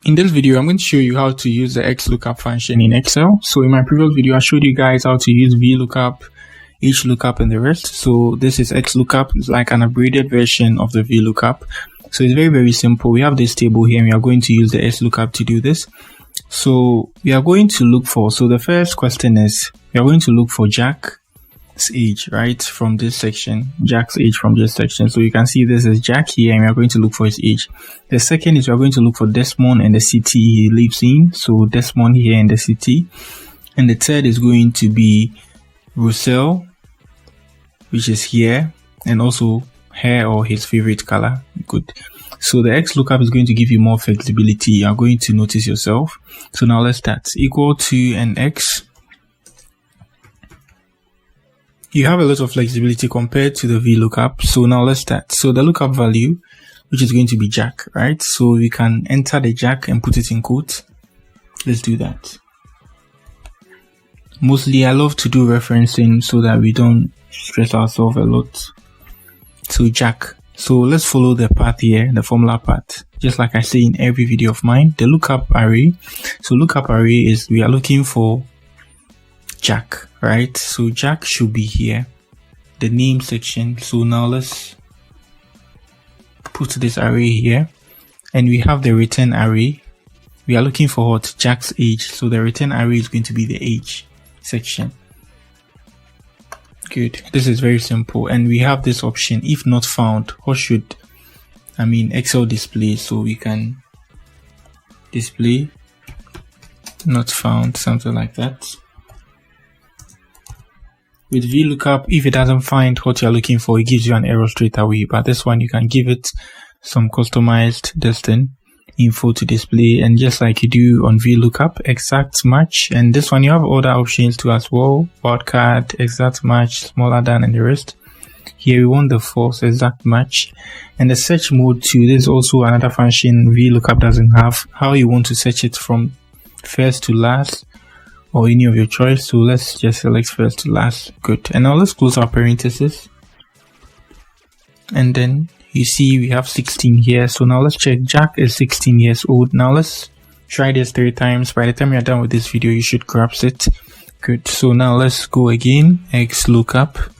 In this video, I'm going to show you how to use the XLOOKUP function in Excel. So in my previous video, I showed you guys how to use VLOOKUP, HLOOKUP, and the rest. So this is XLOOKUP. It's like an upgraded version of the VLOOKUP. So it's very, very simple. We have this table here and we are going to use the XLOOKUP to do this. So we are going to look for, so the first question is, we are going to look for Jack's age, right? From this section, Jack's age from this section. So you can see this is Jack here and we are going to look for his age. The second is we are going to look for Desmond and the city he lives in. So Desmond here in the city. And the third is going to be Russell, which is here, and also hair or his favorite color. Good. So the XLOOKUP is going to give you more flexibility. You are going to notice yourself. So now let's start. Equal to an X. You have a lot of flexibility compared to the VLOOKUP. So now let's start. So the lookup value, which is going to be Jack, right? So we can enter the Jack and put it in quotes. Let's do that. Mostly I love to do referencing so that we don't stress ourselves a lot. So Jack. So let's follow the path here, the formula path. Just like I say in every video of mine, the lookup array. So lookup array is we are looking for Jack, right? So Jack should be here, the name section. So now let's put this array here, and we have the return array. We are looking for what? Jack's age. So the return array is going to be the age section. Good. This is very simple, and we have this option. If not found, what should Excel display? So we can display not found, something like that. With VLOOKUP, if it doesn't find what you're looking for, it gives you an error straight away. But this one, you can give it some customized info to display, and just like you do on VLOOKUP, exact match. And this one, you have other options too as well. Wildcard, exact match, smaller than, and the rest. Here we want the false exact match. And the search mode too, there's also another function VLOOKUP doesn't have, how you want to search it from first to last, or any of your choice. So let's just select first to last. Good. And now let's close our parentheses. And then you see we have 16 here. So now let's check. Jack is 16 years old. Now let's try this 3 times. By the time you're done with this video, you should grasp it. Good. So now let's go again. XLOOKUP.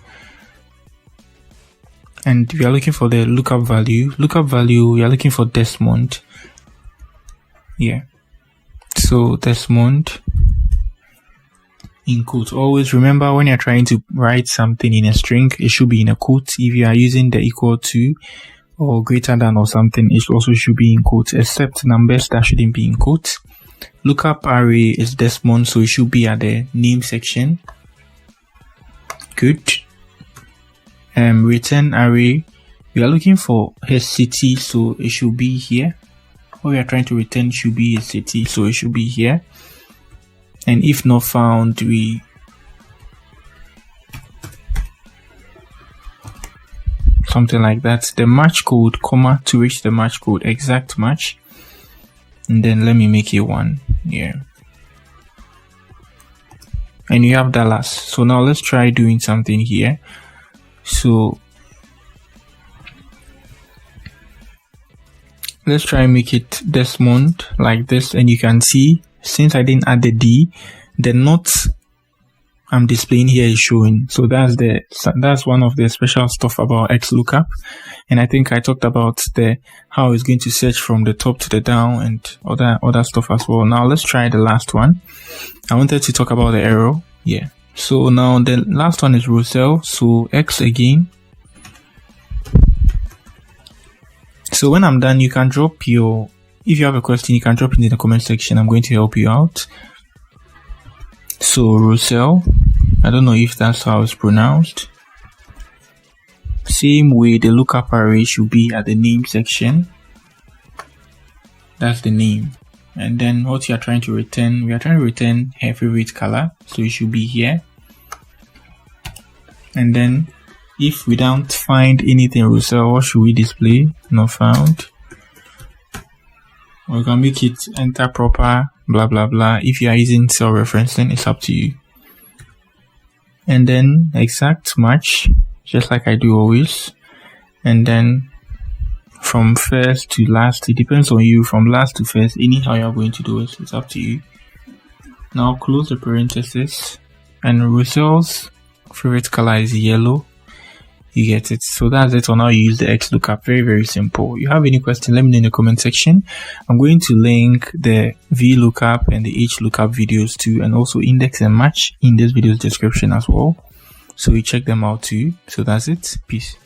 And we are looking for the lookup value. Lookup value, we are looking for Desmond. Yeah. So Desmond in quotes. Always remember, when you're trying to write something in a string, it should be in a quote. If you are using the equal to or greater than or something, it also should be in quotes, except numbers that shouldn't be in quotes. Lookup array is Desmond, so it should be at the name section. Good. Return array, we are looking for his city, so it should be here. What we are trying to return should be his city, so it should be here. And if not found, we something like that. The match code, comma, to reach the match code, exact match. And then let me make it 1 here. And you have Dallas. So now let's try doing something here. So let's try and make it Desmond like this, and you can see, since I didn't add the D, the notes I'm displaying here is showing. So that's one of the special stuff about XLOOKUP. And I think I talked about how it's going to search from the top to the down and other stuff as well. Now let's try the last one. I wanted to talk about the error. Yeah. So now the last one is Russell. So X again. So when I'm done, you can drop if you have a question, you can drop it in the comment section. I'm going to help you out. So Russell, I don't know if that's how it's pronounced. Same way, the lookup array should be at the name section. That's the name. And then what you are trying to return, we are trying to return her favorite color. So it should be here. And then if we don't find anything Russell, what should we display? Not found. Or you can make it enter proper, blah blah blah. If you are using cell referencing, it's up to you. And then exact match, just like I do always. And then from first to last. It depends on you, from last to first. Anyhow you're going to do it, it's up to you. Now close the parenthesis, and Russell's favorite color is yellow. You get it. So that's it on how you use the XLOOKUP. Very, very simple. You have any question, let me know in the comment section. I'm going to link the VLOOKUP and the HLOOKUP videos too, and also index and match in this video's description as well. So you check them out too. So that's it. Peace.